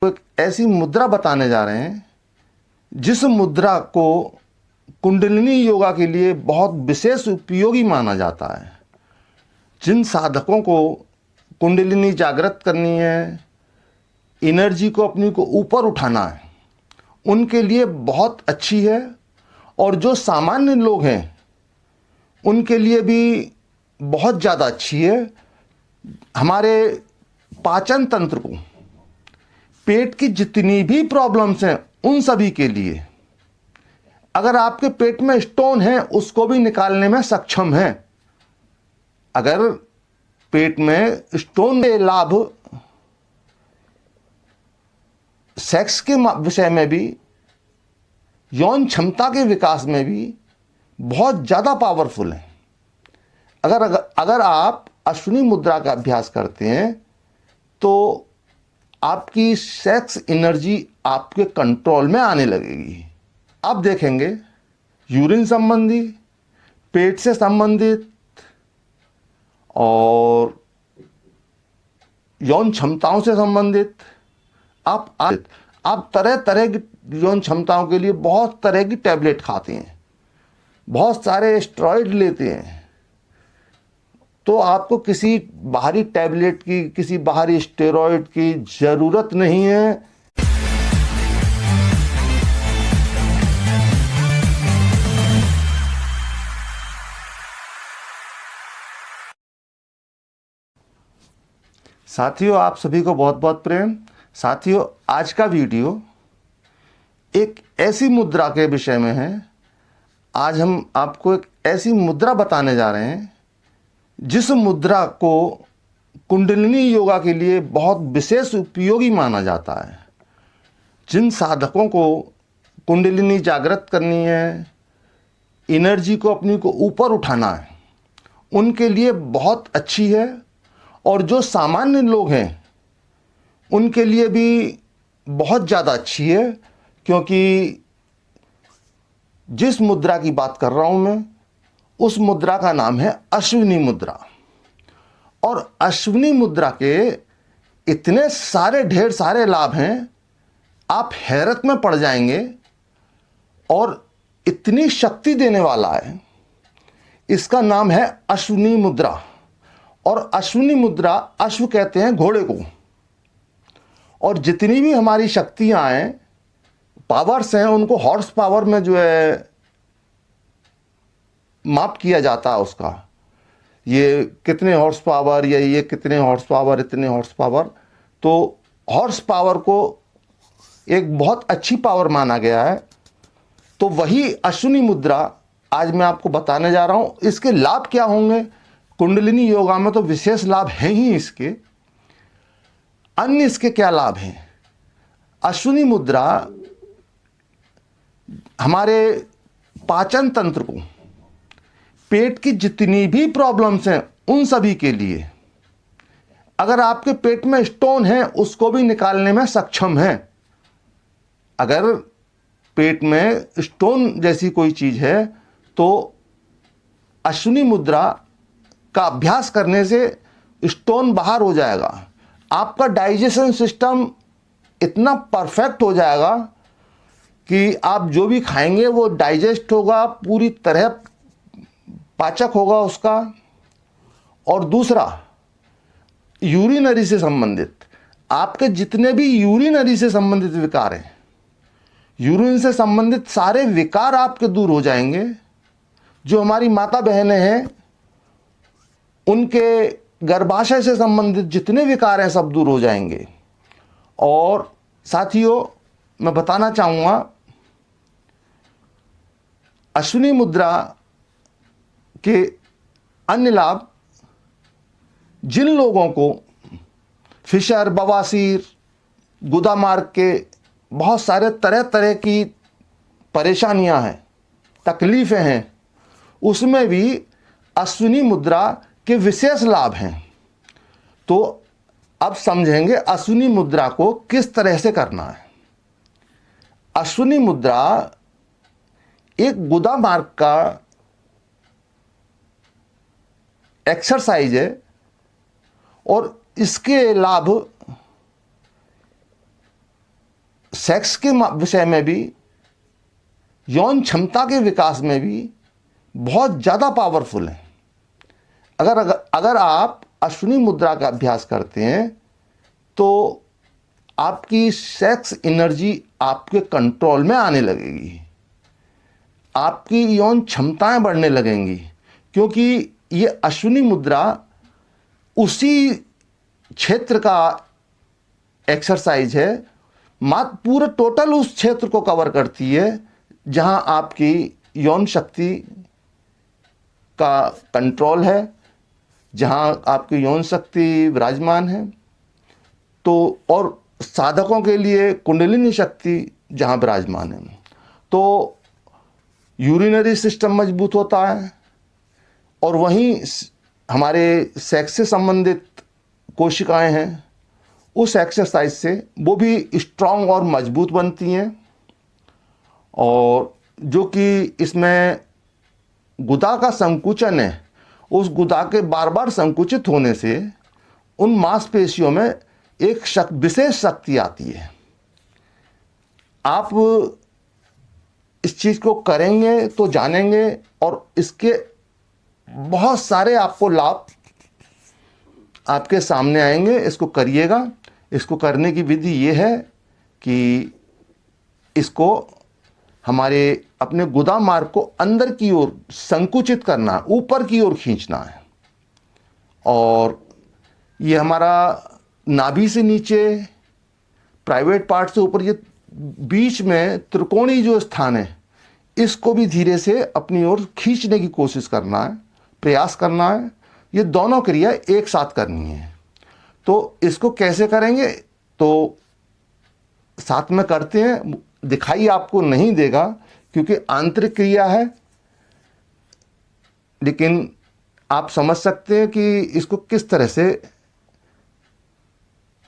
एक ऐसी मुद्रा बताने जा रहे हैं जिस मुद्रा को कुंडलिनी योगा के लिए बहुत विशेष उपयोगी माना जाता है। जिन साधकों को कुंडलिनी जागृत करनी है, एनर्जी को अपनी को ऊपर उठाना है, उनके लिए बहुत अच्छी है। और जो सामान्य लोग हैं उनके लिए भी बहुत ज़्यादा अच्छी है। हमारे पाचन तंत्र को, पेट की जितनी भी प्रॉब्लम्स हैं उन सभी के लिए, अगर आपके पेट में स्टोन है उसको भी निकालने में सक्षम है। अगर पेट में स्टोन के लाभ सेक्स के विषय में भी, यौन क्षमता के विकास में भी बहुत ज़्यादा पावरफुल है। अगर आप अश्विनी मुद्रा का अभ्यास करते हैं तो आपकी सेक्स एनर्जी आपके कंट्रोल में आने लगेगी। आप देखेंगे यूरिन संबंधी, पेट से संबंधित और यौन क्षमताओं से संबंधित आप तरह तरह की यौन क्षमताओं के लिए बहुत तरह की टैबलेट खाते हैं, बहुत सारे स्टेरॉइड लेते हैं, तो आपको किसी बाहरी टैबलेट की, किसी बाहरी स्टेरॉइड की ज़रूरत नहीं है। साथियों, आप सभी को बहुत बहुत प्रेम। साथियों, आज का वीडियो एक ऐसी मुद्रा के विषय में है। आज हम आपको एक ऐसी मुद्रा बताने जा रहे हैं जिस मुद्रा को कुंडलिनी योगा के लिए बहुत विशेष उपयोगी माना जाता है। जिन साधकों को कुंडलिनी जागृत करनी है, एनर्जी को अपनी को ऊपर उठाना है, उनके लिए बहुत अच्छी है। और जो सामान्य लोग हैं उनके लिए भी बहुत ज़्यादा अच्छी है, क्योंकि जिस मुद्रा की बात कर रहा हूँ मैं, उस मुद्रा का नाम है अश्विनी मुद्रा। और अश्विनी मुद्रा के इतने सारे ढेर सारे लाभ हैं, आप हैरत में पड़ जाएंगे। और इतनी शक्ति देने वाला है, इसका नाम है अश्विनी मुद्रा। और अश्विनी मुद्रा, अश्व कहते हैं घोड़े को। और जितनी भी हमारी शक्तियां हैं, पावर्स हैं, उनको हॉर्स पावर में जो है माप किया जाता है उसका, ये कितने हॉर्स पावर, या ये कितने हॉर्स पावर, इतने हॉर्स पावर। तो हॉर्स पावर को एक बहुत अच्छी पावर माना गया है। तो वही अश्विनी मुद्रा आज मैं आपको बताने जा रहा हूँ। इसके लाभ क्या होंगे? कुंडलिनी योगा में तो विशेष लाभ हैं ही इसके। अन्य इसके क्या लाभ हैं? अश्विनी मुद्रा हमारे पाचन तंत्र को, पेट की जितनी भी प्रॉब्लम्स हैं उन सभी के लिए, अगर आपके पेट में स्टोन है उसको भी निकालने में सक्षम है। अगर पेट में स्टोन जैसी कोई चीज है तो अश्विनी मुद्रा का अभ्यास करने से स्टोन बाहर हो जाएगा। आपका डाइजेशन सिस्टम इतना परफेक्ट हो जाएगा कि आप जो भी खाएंगे वो डाइजेस्ट होगा, पूरी तरह पाचक होगा उसका। और दूसरा, यूरिनरी से संबंधित आपके जितने भी यूरिनरी से संबंधित विकार हैं, यूरिन से संबंधित सारे विकार आपके दूर हो जाएंगे। जो हमारी माता बहनें हैं, उनके गर्भाशय से संबंधित जितने विकार हैं सब दूर हो जाएंगे। और साथियों, मैं बताना चाहूँगा, अश्विनी मुद्रा के अन्य लाभ, जिन लोगों को फिशर, बवासीर, गुदामार्ग के बहुत सारे तरह तरह की परेशानियां हैं, तकलीफ़ें हैं, उसमें भी अश्विनी मुद्रा के विशेष लाभ हैं। तो अब समझेंगे अश्विनी मुद्रा को किस तरह से करना है। अश्विनी मुद्रा एक गुदा मार्ग का एक्सरसाइज है और इसके लाभ सेक्स के विषय में भी, यौन क्षमता के विकास में भी बहुत ज़्यादा पावरफुल है। अगर आप अश्विनी मुद्रा का अभ्यास करते हैं तो आपकी सेक्स एनर्जी आपके कंट्रोल में आने लगेगी, आपकी यौन क्षमताएं बढ़ने लगेंगी, क्योंकि ये अश्विनी मुद्रा उसी क्षेत्र का एक्सरसाइज है, मात्र पूरे टोटल उस क्षेत्र को कवर करती है जहां आपकी यौन शक्ति का कंट्रोल है, जहां आपकी यौन शक्ति विराजमान है। तो और साधकों के लिए कुंडलिनी शक्ति जहां विराजमान है, तो यूरिनरी सिस्टम मजबूत होता है, और वहीं हमारे सेक्स से संबंधित कोशिकाएं हैं, उस एक्सरसाइज से वो भी स्ट्रांग और मजबूत बनती हैं। और जो कि इसमें गुदा का संकुचन है, उस गुदा के बार बार संकुचित होने से उन मांसपेशियों में एक विशेष शक्ति आती है। आप इस चीज़ को करेंगे तो जानेंगे, और इसके बहुत सारे आपको लाभ आपके सामने आएंगे। इसको करिएगा। इसको करने की विधि ये है कि इसको हमारे अपने गुदा मार्ग को अंदर की ओर संकुचित करना, ऊपर की ओर खींचना है। और ये हमारा नाभि से नीचे, प्राइवेट पार्ट से ऊपर, ये बीच में त्रिकोणी जो स्थान है, इसको भी धीरे से अपनी ओर खींचने की कोशिश करना है, प्रयास करना है। ये दोनों क्रिया एक साथ करनी है। तो इसको कैसे करेंगे, तो साथ में करते हैं। दिखाई आपको नहीं देगा क्योंकि आंतरिक क्रिया है, लेकिन आप समझ सकते हैं कि इसको किस तरह से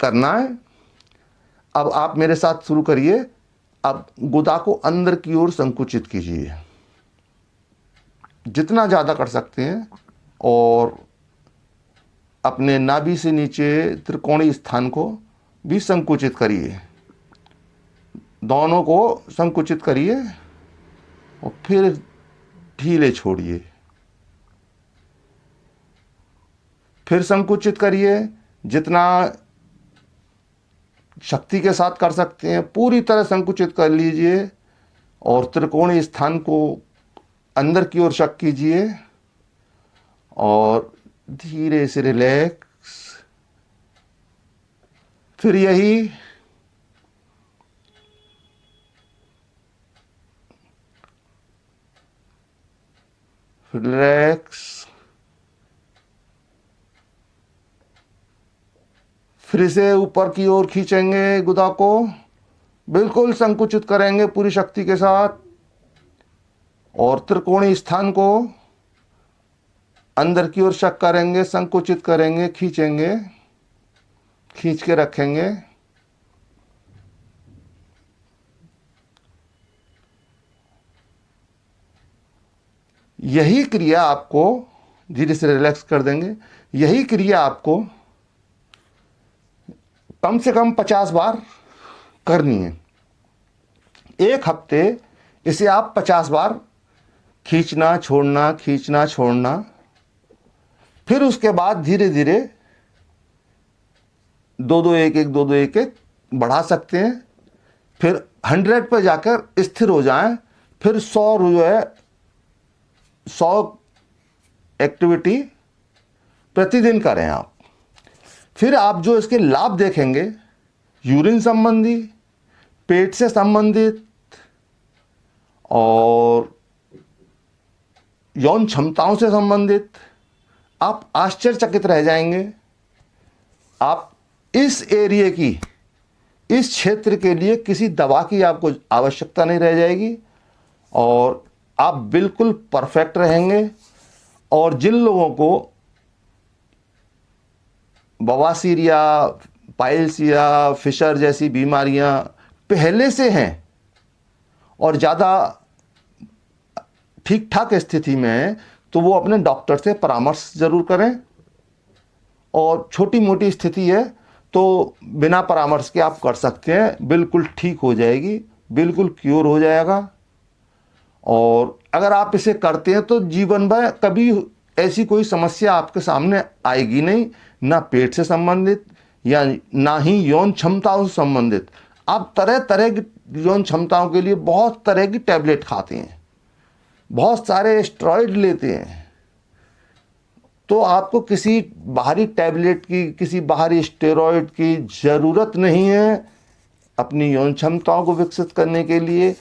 करना है। अब आप मेरे साथ शुरू करिए। अब गुदा को अंदर की ओर संकुचित कीजिए, जितना ज़्यादा कर सकते हैं, और अपने नाभि से नीचे त्रिकोणीय स्थान को भी संकुचित करिए। दोनों को संकुचित करिए और फिर ढीले छोड़िए। फिर संकुचित करिए, जितना शक्ति के साथ कर सकते हैं पूरी तरह संकुचित कर लीजिए, और त्रिकोणीय स्थान को अंदर की ओर शक कीजिए, और धीरे से रिलैक्स। फिर यही रिलैक्स। फिर से ऊपर की ओर खींचेंगे, गुदा को बिल्कुल संकुचित करेंगे पूरी शक्ति के साथ, और त्रिकोणीय स्थान को अंदर की ओर शक करेंगे, संकुचित करेंगे, खींचेंगे, खींच के रखेंगे। यही क्रिया आपको धीरे से रिलैक्स कर देंगे। यही क्रिया आपको कम से कम 50 बार करनी है। एक हफ्ते इसे आप 50 बार खींचना छोड़ना, खींचना छोड़ना। फिर उसके बाद धीरे धीरे 2-2-1-1 2-2-1-1 बढ़ा सकते हैं। फिर 100 पर जाकर स्थिर हो जाएं। फिर 100 जो है 100 एक्टिविटी प्रतिदिन करें आप। फिर आप जो इसके लाभ देखेंगे, यूरिन संबंधी, पेट से संबंधित और यौन क्षमताओं से संबंधित, आप आश्चर्यचकित रह जाएंगे। आप इस एरिया की, इस क्षेत्र के लिए किसी दवा की आपको आवश्यकता नहीं रह जाएगी, और आप बिल्कुल परफेक्ट रहेंगे। और जिन लोगों को बवासीर या पाइल्स या फिशर जैसी बीमारियां पहले से हैं और ज़्यादा ठीक ठाक स्थिति में हैं, तो वो अपने डॉक्टर से परामर्श ज़रूर करें। और छोटी मोटी स्थिति है तो बिना परामर्श के आप कर सकते हैं, बिल्कुल ठीक हो जाएगी, बिल्कुल क्योर हो जाएगा। और अगर आप इसे करते हैं तो जीवन भर कभी ऐसी कोई समस्या आपके सामने आएगी नहीं, ना पेट से संबंधित या ना ही यौन क्षमताओं से संबंधित। आप तरह तरह की यौन क्षमताओं के लिए बहुत तरह की टैबलेट खाते हैं, बहुत सारे स्टेरॉइड लेते हैं, तो आपको किसी बाहरी टैबलेट की, किसी बाहरी स्टेरॉइड की ज़रूरत नहीं है। अपनी यौन क्षमताओं को विकसित करने के लिए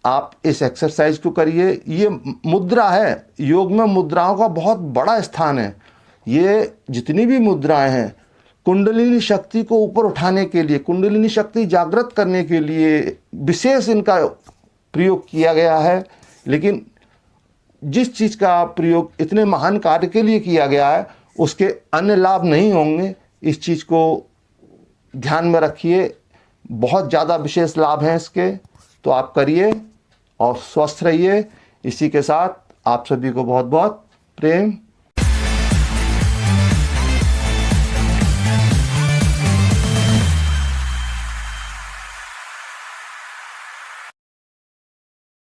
आप इस एक्सरसाइज को करिए। ये मुद्रा है, योग में मुद्राओं का बहुत बड़ा स्थान है। ये जितनी भी मुद्राएं हैं कुंडलिनी शक्ति को ऊपर उठाने के लिए, कुंडलिनी शक्ति जागृत करने के लिए विशेष इनका प्रयोग किया गया है। लेकिन जिस चीज़ का प्रयोग इतने महान कार्य के लिए किया गया है उसके अन्य लाभ नहीं होंगे, इस चीज़ को ध्यान में रखिए। बहुत ज़्यादा विशेष लाभ हैं इसके, तो आप करिए और स्वस्थ रहिए। इसी के साथ आप सभी को बहुत बहुत प्रेम।